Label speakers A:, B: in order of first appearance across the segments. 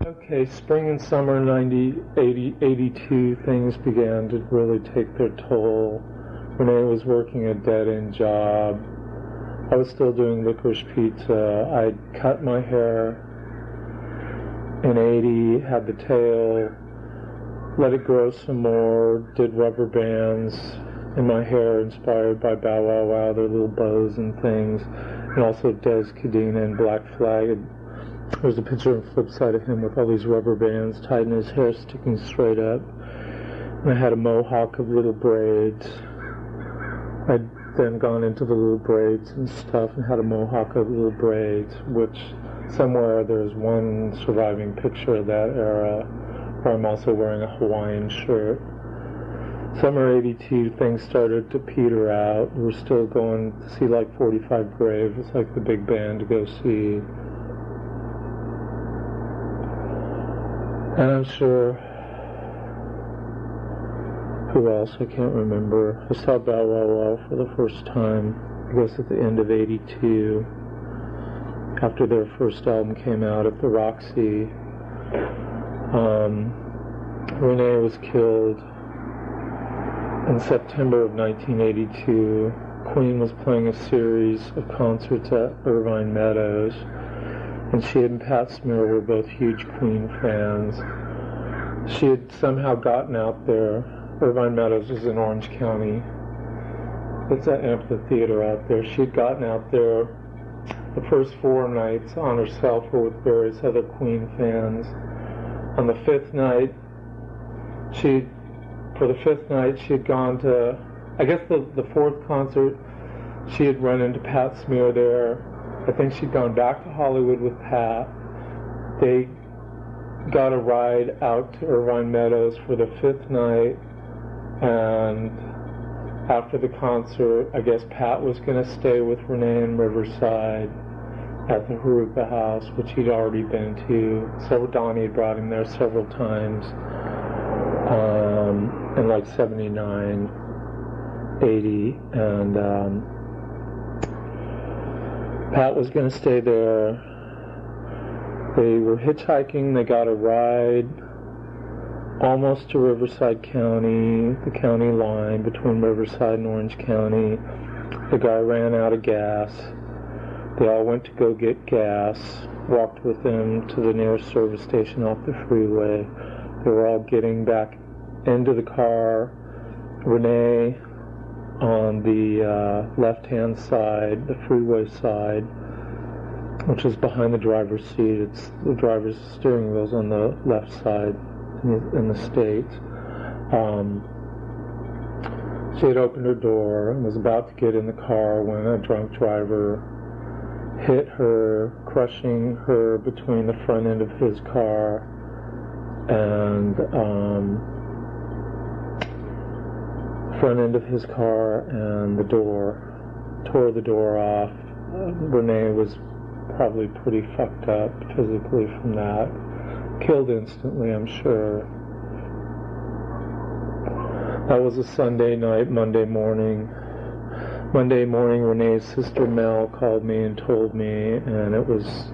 A: Okay, spring and summer 82, things began to really take their toll. Renee was working a dead-end job. I was still doing licorice pizza. I'd cut my hair in 80, had the tail, let it grow some more, did rubber bands in my hair inspired by Bow Wow Wow, their little bows and things, and also Des Cadena and Black Flag. There's a picture on the flip side of him with all these rubber bands tied in his hair sticking straight up. And I had a mohawk of little braids. I'd then gone into the little braids and stuff and had a mohawk of little braids, which somewhere there's one surviving picture of that era where I'm also wearing a Hawaiian shirt. Summer 82, things started to peter out. We were still going to see like 45 Grave. It's like the big band to go see. And I'm sure, who else, I can't remember. I saw Bow Wow Wow for the first time, I guess at the end of 82, after their first album came out at the Roxy. Renee was killed in September of 1982. Queen was playing a series of concerts at Irvine Meadows, and she and Pat Smear were both huge Queen fans. She had somehow gotten out there. Irvine Meadows is in Orange County. It's an amphitheater out there. She had gotten out there the first 4 nights on herself or with various other Queen fans. On the 5th night, she had gone to, I guess the 4th concert, she had run into Pat Smear there. I think she'd gone back to Hollywood with Pat. They got a ride out to Irvine Meadows for the 5th night, and after the concert, I guess Pat was going to stay with Renee in Riverside at the Haruka House, which he'd already been to. So Donnie had brought him there several times in like 79, 80, and Pat was going to stay there. They were hitchhiking. They got a ride almost to Riverside County, the county line between Riverside and Orange County. The guy ran out of gas. They all went to go get gas, walked with him to the nearest service station off the freeway. They were all getting back into the car. Renee on the left-hand side, the freeway side, which is behind the driver's seat. It's the driver's steering wheel's on the left side in the States. She had opened her door and was about to get in the car when a drunk driver hit her, crushing her between the front end of his car and the door, tore the door off. Renee was probably pretty fucked up physically from that. Killed instantly, I'm sure. That was a Sunday night. Monday morning, Renee's sister Mel called me and told me, and it was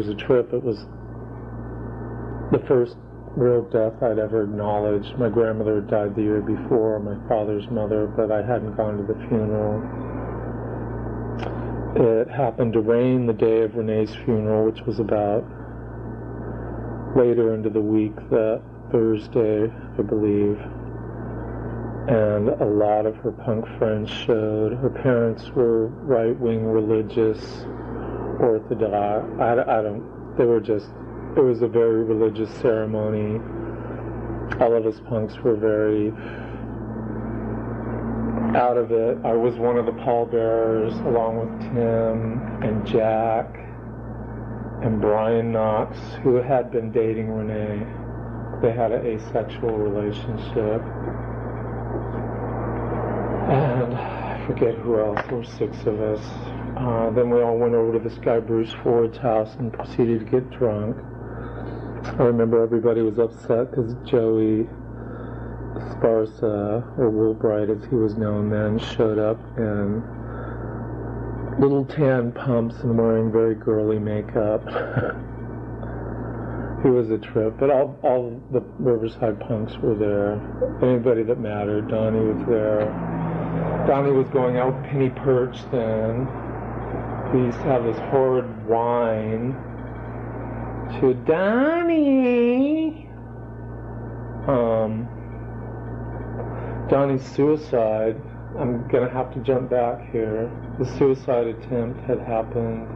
A: a trip. It was the first real death I'd ever acknowledged. My grandmother had died the year before, my father's mother, but I hadn't gone to the funeral. It happened to rain the day of Renee's funeral, which was about later into the week, that Thursday, I believe. And a lot of her punk friends showed. Her parents were right-wing religious, Orthodox. It was a very religious ceremony. All of us punks were very out of it. I was one of the pallbearers, along with Tim and Jack and Brian Knox, who had been dating Renee. They had an asexual relationship. And I forget who else. There were 6 of us. Then we all went over to this guy Bruce Ford's house and proceeded to get drunk. I remember everybody was upset because Joey Sparsa, or Woolbright as he was known then, showed up in little tan pumps and wearing very girly makeup. It was a trip, but all the Riverside punks were there. Anybody that mattered. Donnie was there. Donnie was going out with Penny Perch then. We used to have this horrid whine to Donnie. Donnie's suicide. I'm gonna have to jump back here. The suicide attempt had happened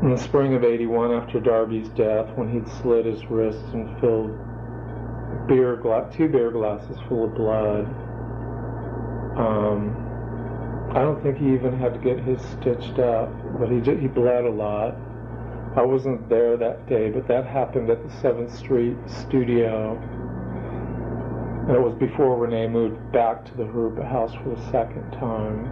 A: in the spring of '81 after Darby's death, when he'd slit his wrists and filled 2 beer glasses full of blood. I don't think he even had to get his stitched up, but he bled a lot. I wasn't there that day, but that happened at the 7th Street studio. And it was before Renee moved back to the Reverb house for the second time.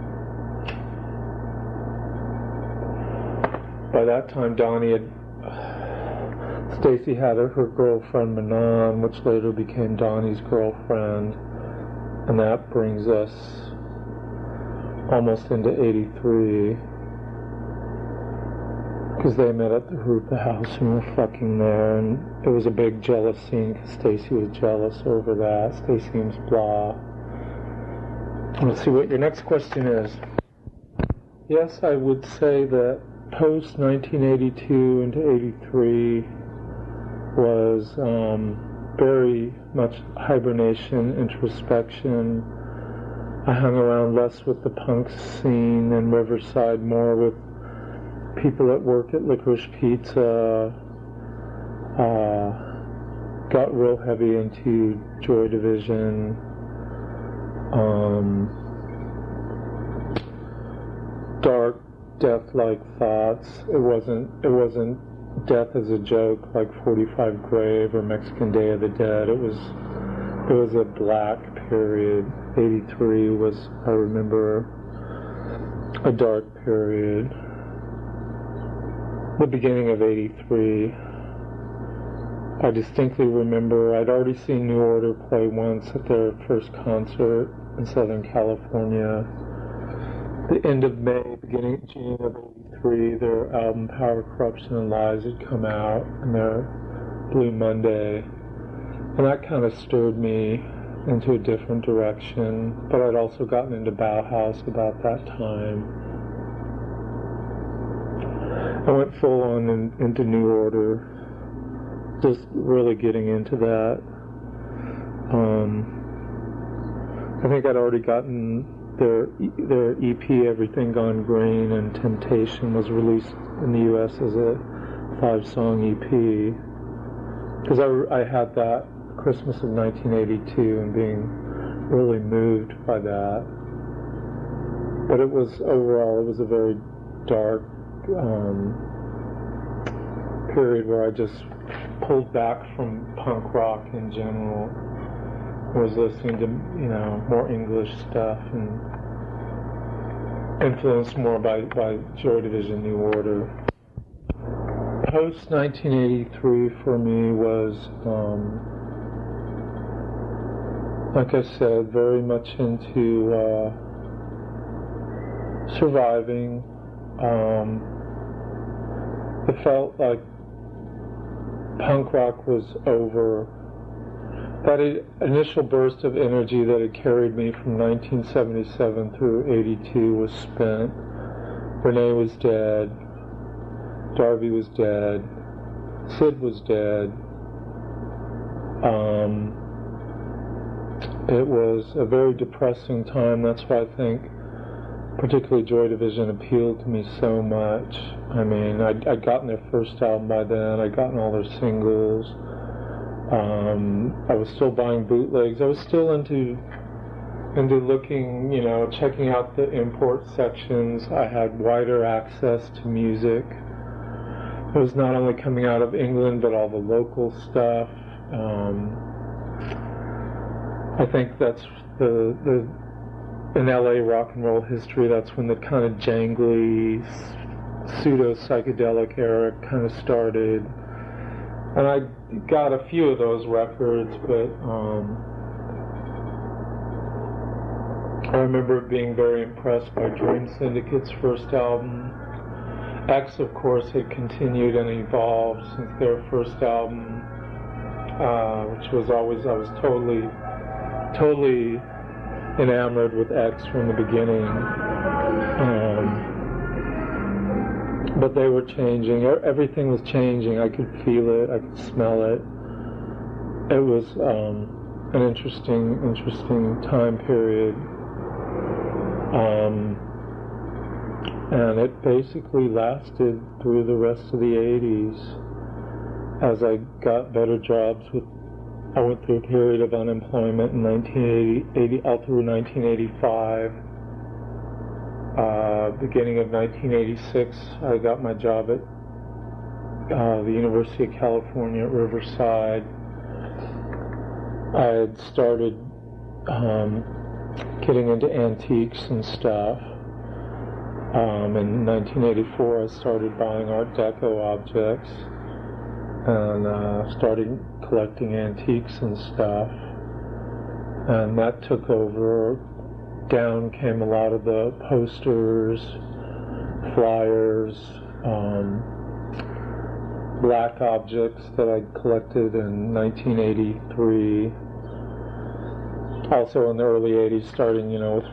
A: By that time, Stacy had her girlfriend Manon, which later became Donnie's girlfriend, and that brings us almost into '83, because they met at the Reverb house and were fucking there, and it was a big jealous scene because Stacy was jealous over that. Stacy seems blah. Let's see what your next question is. Yes, I would say that post 1982 into '83 was very much hibernation, introspection. I hung around less with the punk scene in Riverside, more with people that work at Licorice Pizza. Got real heavy into Joy Division. Dark, death-like thoughts. It wasn't death as a joke like 45 Grave or Mexican Day of the Dead. It was a black period. '83 was, I remember, a dark period. The beginning of '83, I distinctly remember I'd already seen New Order play once at their first concert in Southern California. The end of May, beginning of June of '83, their album Power, Corruption, and Lies had come out, and their Blue Monday. And that kind of stirred me into a different direction, but I'd also gotten into Bauhaus about that time. I went full on into New Order, just really getting into that. I think I'd already gotten their EP, Everything Gone Green, and Temptation was released in the U.S. as a 5-song EP. Because I had that Christmas of 1982 and being really moved by that. But it was, overall, it was a very dark period where I just pulled back from punk rock in general. I was listening to, more English stuff and influenced more by Joy Division, New Order. Post 1983 for me was, like I said, very much into surviving. It felt like punk rock was over. That initial burst of energy that had carried me from 1977 through '82 was spent. Renee was dead. Darby was dead. Sid was dead. It was a very depressing time. That's why I think particularly Joy Division appealed to me so much. I mean, I'd gotten their first album by then. I'd gotten all their singles. I was still buying bootlegs. I was still into looking, checking out the import sections. I had wider access to music. It was not only coming out of England, but all the local stuff. I think that's in LA rock and roll history, that's when the kind of jangly, pseudo-psychedelic era kind of started. And I got a few of those records, but I remember being very impressed by Dream Syndicate's first album. X, of course, had continued and evolved since their first album, which was always, I was totally enamored with X from the beginning. But they were changing. Everything was changing. I could feel it. I could smell it. It was an interesting time period. And it basically lasted through the rest of the 80s as I got better jobs. I went through a period of unemployment in 1980 all through 1985. Beginning of 1986, I got my job at the University of California at Riverside. I had started getting into antiques and stuff. In 1984, I started buying Art Deco objects and started collecting antiques and stuff. And that took over. Down came a lot of the posters, flyers, black objects that I collected in 1983. Also in the early 80s, starting, with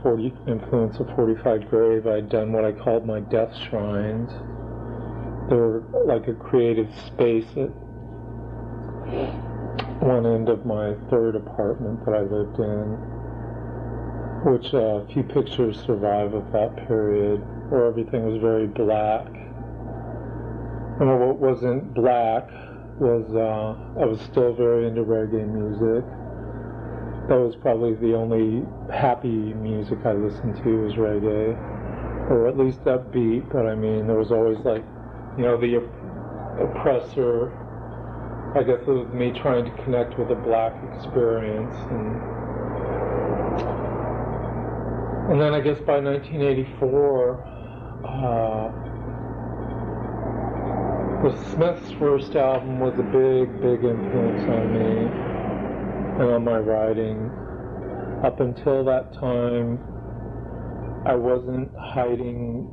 A: influence of 45 Grave, I'd done what I called my death shrines. They were like a creative space at one end of my third apartment that I lived in, which a few pictures survive of that period, where everything was very black. And what wasn't black was, I was still very into reggae music. That was probably the only happy music I listened to was reggae, or at least upbeat, but I mean, there was always the oppressor. I guess it was me trying to connect with a black experience. And then I guess by 1984, the Smiths' first album was a big influence on me and on my writing. Up until that time, I wasn't hiding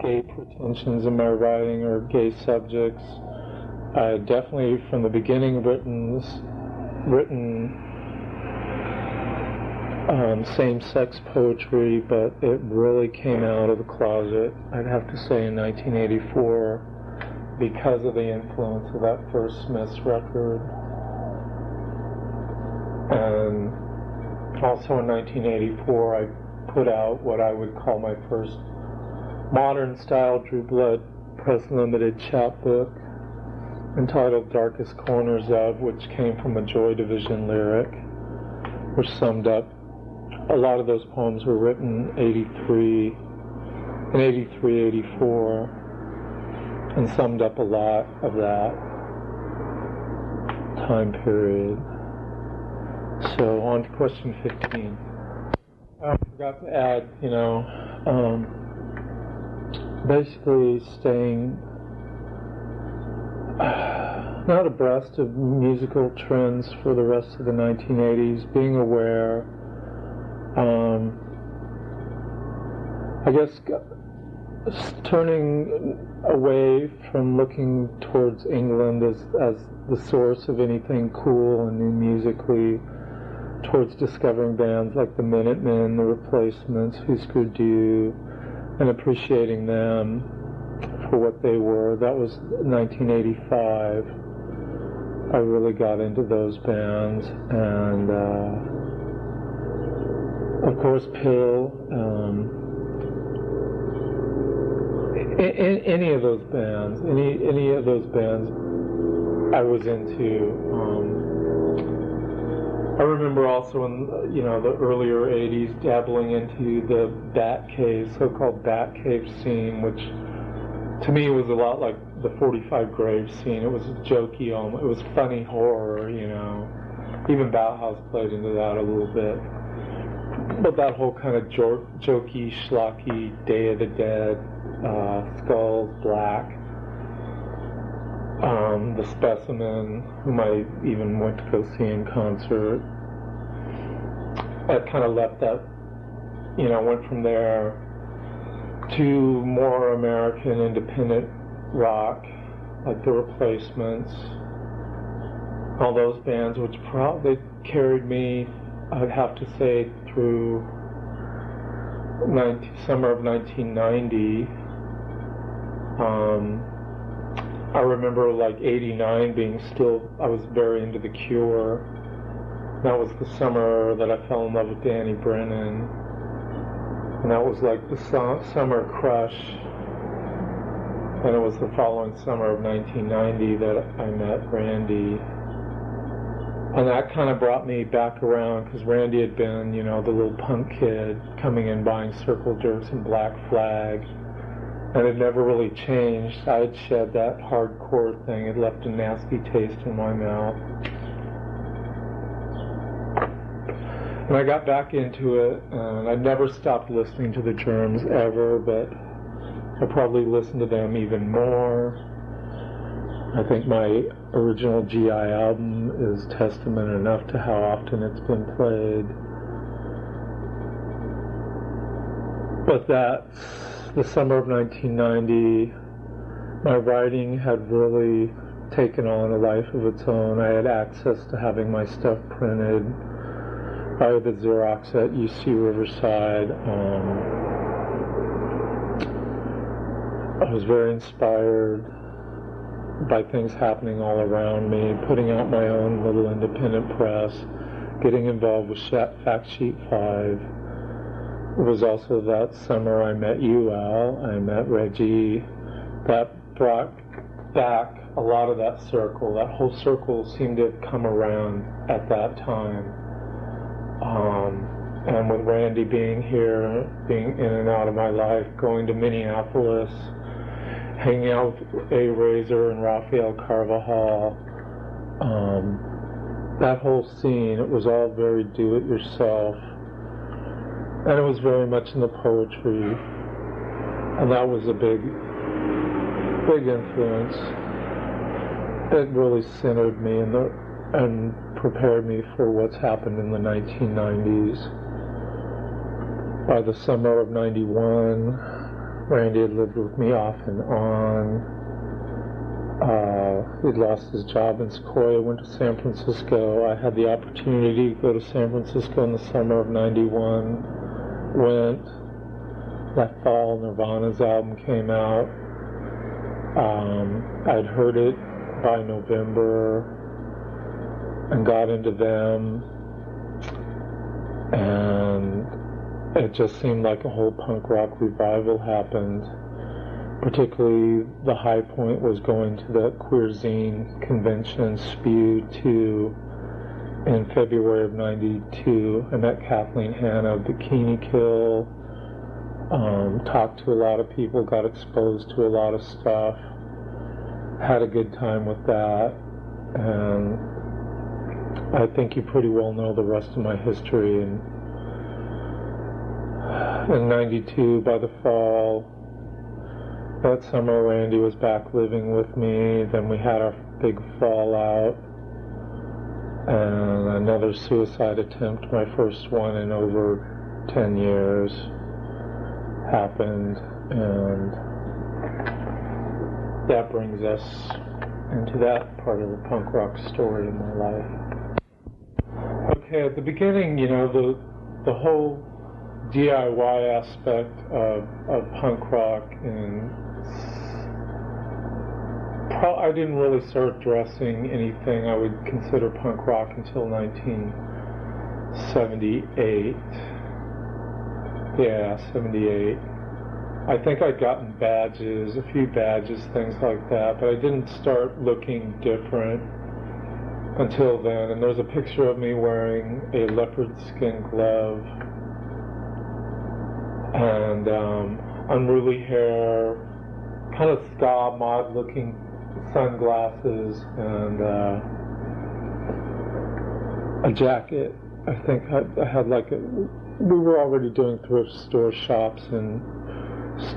A: gay pretensions in my writing or gay subjects. I had definitely, from the beginning, written same-sex poetry, but it really came out of the closet, I'd have to say, in 1984 because of the influence of that first Smiths record. And also in 1984, I put out what I would call my first modern-style Drew Blood Press Limited chapbook, entitled Darkest Corners Of, which came from a Joy Division lyric, which summed up a lot of those poems were written in 83, 84, and summed up a lot of that time period. So on to question 15. I forgot to add, basically staying not abreast of musical trends for the rest of the 1980s, being aware, I guess turning away from looking towards England as the source of anything cool and new musically, towards discovering bands like the Minutemen, the Replacements, Husker Du, and appreciating them for what they were. That was 1985. I really got into those bands, and of course Pill, any of those bands, any of those bands I was into. I remember also in the earlier 80s dabbling into the Batcave, so-called Batcave scene, which to me was a lot like the 45 Grave scene. It was jokey, it was funny horror, Even Bauhaus played into that a little bit. But that whole kind of jokey, schlocky, Day of the Dead, Skulls, Black, the Specimen, whom I even went to go see in concert. I kind of left that, went from there to more American independent rock, like the Replacements, all those bands, which probably carried me, I'd have to say, through summer of 1990. I remember like 89 being still, I was very into The Cure. That was the summer that I fell in love with Danny Brennan. And that was like the summer crush. And it was the following summer of 1990 that I met Randy. And that kind of brought me back around, because Randy had been, you know, the little punk kid coming in buying Circle Jerks and Black Flag. And it never really changed. I had shed that hardcore thing. It left a nasty taste in my mouth. And I got back into it, and I never stopped listening to the Germs ever, but I probably listened to them even more. I think my original GI album is testament enough to how often it's been played. But that's the summer of 1990. My writing had really taken on a life of its own. I had access to having my stuff printed by the Xerox at UC Riverside. I was very inspired by things happening all around me, putting out my own little independent press, getting involved with Fact Sheet 5. It was also that summer I met you, Al. I met Reggie. That brought back a lot of that circle. That whole circle seemed to have come around at that time. And with Randy being here, being in and out of my life, going to Minneapolis, hanging out with A. Razor and Rafael Carvajal, that whole scene, it was all very do-it-yourself. And it was very much in the poetry. And that was a big influence. It really centered me and prepared me for what's happened in the 1990s. By the summer of 91, Randy had lived with me off and on. He'd lost his job in Sequoia, went to San Francisco. I had the opportunity to go to San Francisco in the summer of 91. Went. That fall, Nirvana's album came out. I'd heard it by November and got into them. And it just seemed like a whole punk rock revival happened. Particularly, the high point was going to the Queer Zine convention, Spew 2, in February of 92. I met Kathleen Hanna of Bikini Kill, talked to a lot of people, got exposed to a lot of stuff, had a good time with that, and I think you pretty well know the rest of my history. And in 92, by the fall, that summer Randy was back living with me. Then we had our big fallout and another suicide attempt, my first one in over 10 years, happened, and that brings us into that part of the punk rock story in my life. Okay, at the beginning, you know, the whole DIY aspect of punk rock, and I didn't really start dressing anything I would consider punk rock until 1978. Yeah, 78. I think I'd gotten badges, a few badges, things like that, but I didn't start looking different until then. And there's a picture of me wearing a leopard skin glove and unruly hair, kind of ska mod looking sunglasses, and a jacket. I think I had like we were already doing thrift store shops in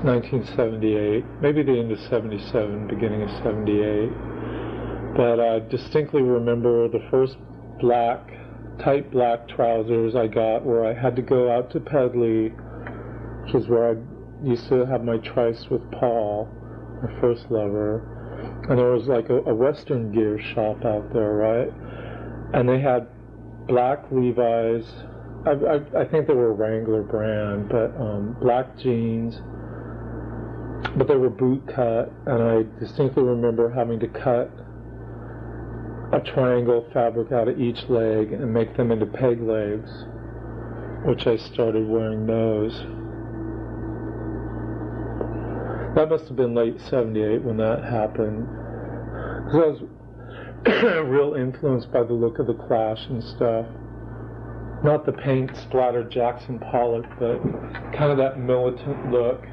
A: 1978, maybe the end of 77, beginning of 78. But I distinctly remember the first tight black trousers I got, where I had to go out to Pedley, which is where I used to have my tryst with Paul, my first lover, and there was like a Western gear shop out there, right? And they had black Levi's, I think they were Wrangler brand, but black jeans, but they were boot cut, and I distinctly remember having to cut a triangle fabric out of each leg and make them into peg legs, which I started wearing those. That must have been late 78 when that happened. Because I was real influenced by the look of the Clash and stuff. Not the paint splattered Jackson Pollock, but kind of that militant look.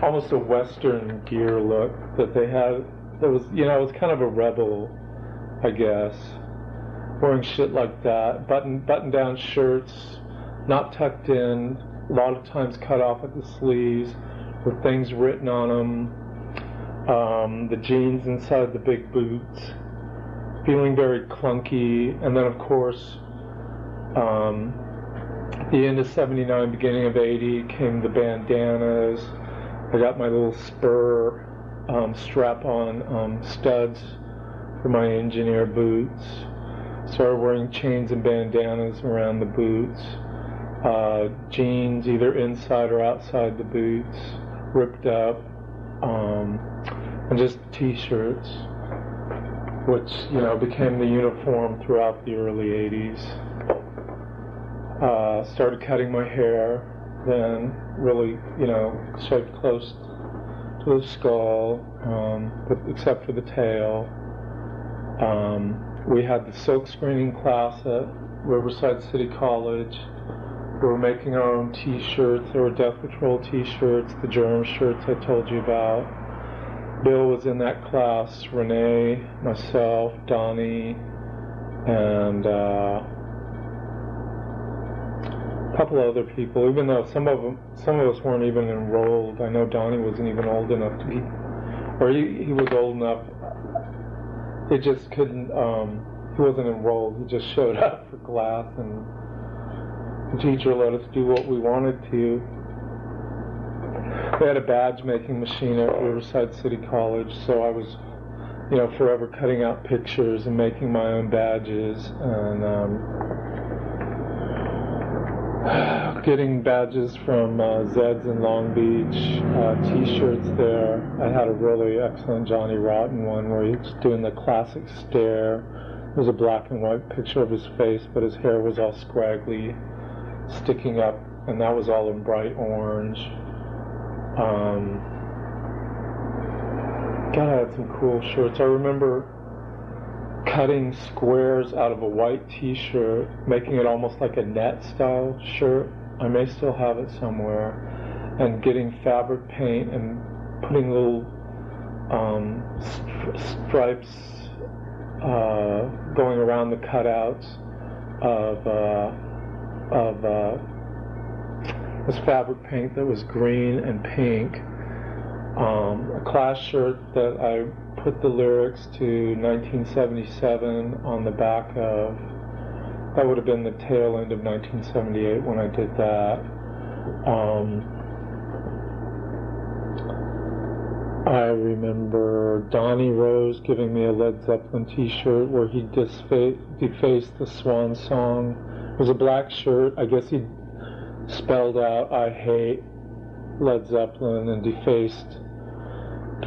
A: Almost a Western gear look that they had. That was, it was kind of a rebel, I guess. Wearing shit like that. Button-down shirts, not tucked in, a lot of times cut off at the sleeves, with things written on them. The jeans inside the big boots, feeling very clunky. And then, of course, at the end of 79, beginning of 80, came the bandanas. I got my little spur strap-on studs for my engineer boots. Started wearing chains and bandanas around the boots. Jeans either inside or outside the boots, ripped up, and just t-shirts, which, became the uniform throughout the early 80s. Started cutting my hair, then really, shaved close to the skull, except for the tail. We had the silk screening class at Riverside City College. We were making our own t-shirts. There were Death Patrol t-shirts, the Germ shirts I told you about. Bill was in that class, Renee, myself, Donnie, and a couple other people, even though some of us weren't even enrolled. I know Donnie wasn't even old enough to be, or he was old enough. He just couldn't, he wasn't enrolled. He just showed up for class, and the teacher let us do what we wanted to. They had a badge making machine at Riverside City College, so I was, forever cutting out pictures and making my own badges, and getting badges from Zed's in Long Beach, t-shirts there. I had a really excellent Johnny Rotten one where he was doing the classic stare. There was a black and white picture of his face, but his hair was all scraggly, sticking up, and that was all in bright orange. God, I had some cool shirts. I remember cutting squares out of a white t-shirt, making it almost like a net style shirt. I may still have it somewhere, and getting fabric paint and putting little stripes going around the cutouts of this fabric paint that was green and pink. A Clash shirt that I put the lyrics to 1977 on the back of. That would have been the tail end of 1978 when I did that. I remember Donnie Rose giving me a Led Zeppelin t-shirt where he defaced the Swan Song. It was a black shirt. I guess he spelled out "I hate Led Zeppelin" and defaced,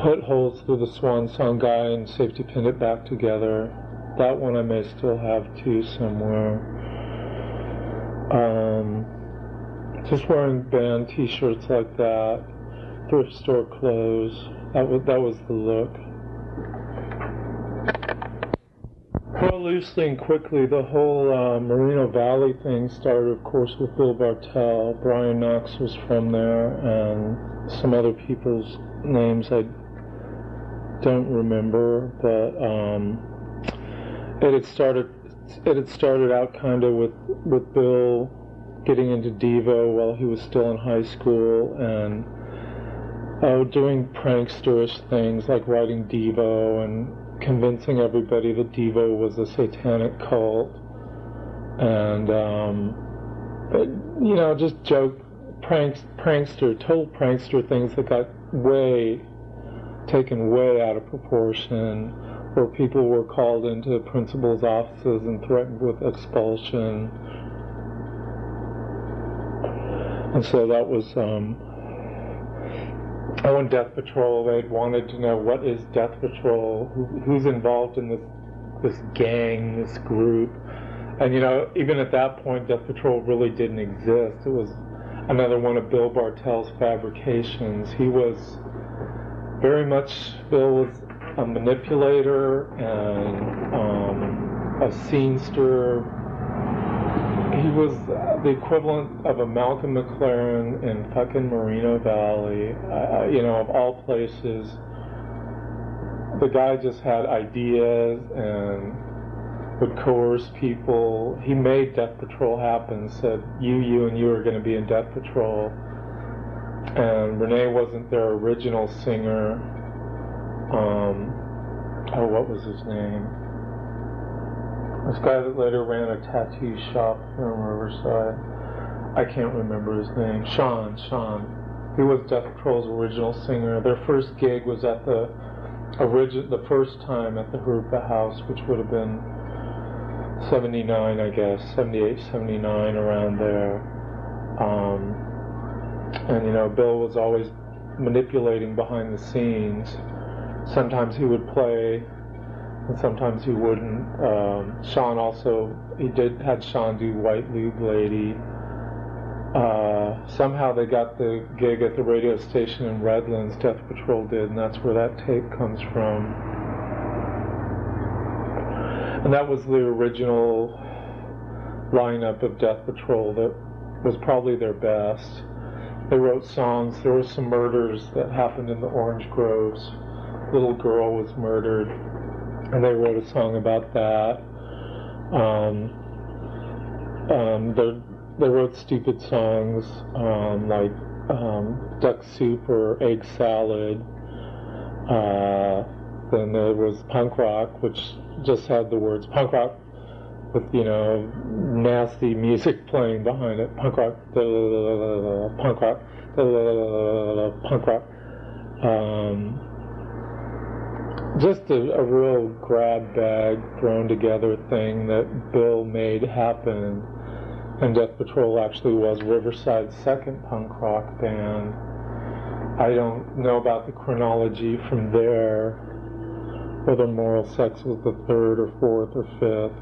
A: put holes through the Swan Song guy and safety pinned it back together. That one I may still have too somewhere. Just wearing band t-shirts like that, thrift store clothes. That was the look. Well, loosely and quickly, the whole Moreno Valley thing started, of course, with Bill Bartell. Brian Knox was from there, and some other people's names I don't remember, but it had started out kind of with Bill getting into Devo while he was still in high school, and doing prankster-ish things like writing Devo and convincing everybody that Devo was a satanic cult, and just total prankster things that got taken way out of proportion, where people were called into the principal's offices and threatened with expulsion. And so that was, on Death Patrol, they'd wanted to know, what is Death Patrol? Who's involved in this gang, this group? And, even at that point, Death Patrol really didn't exist. It was another one of Bill Bartell's fabrications. Bill was a manipulator and a scenester. He was the equivalent of a Malcolm McLaren in fucking Moreno Valley, of all places. The guy just had ideas and would coerce people. He made Death Patrol happen, said, you and you are going to be in Death Patrol. And Renee wasn't their original singer. What was his name? This guy that later ran a tattoo shop in Riverside. I can't remember his name. Sean. He was Death Patrol's original singer. Their first gig was at the first time at the Herba House, which would have been 79, I guess, 78, 79, around there. And Bill was always manipulating behind the scenes. Sometimes he would play, and sometimes he wouldn't. Sean also, had Sean do White Lube Lady. Somehow they got the gig at the radio station in Redlands, Death Patrol did, and that's where that tape comes from. And that was the original lineup of Death Patrol that was probably their best. They wrote songs. There were some murders that happened in the orange groves. A little girl was murdered, and they wrote a song about that. They wrote stupid songs like Duck Soup or Egg Salad. Then there was punk rock, which just had the words punk rock with, nasty music playing behind it. Punk rock, punk rock, punk rock. Just a real grab bag, thrown together thing that Bill made happen. And Death Patrol actually was Riverside's second punk rock band. I don't know about the chronology from there, whether Moral SeX was the third or fourth or fifth.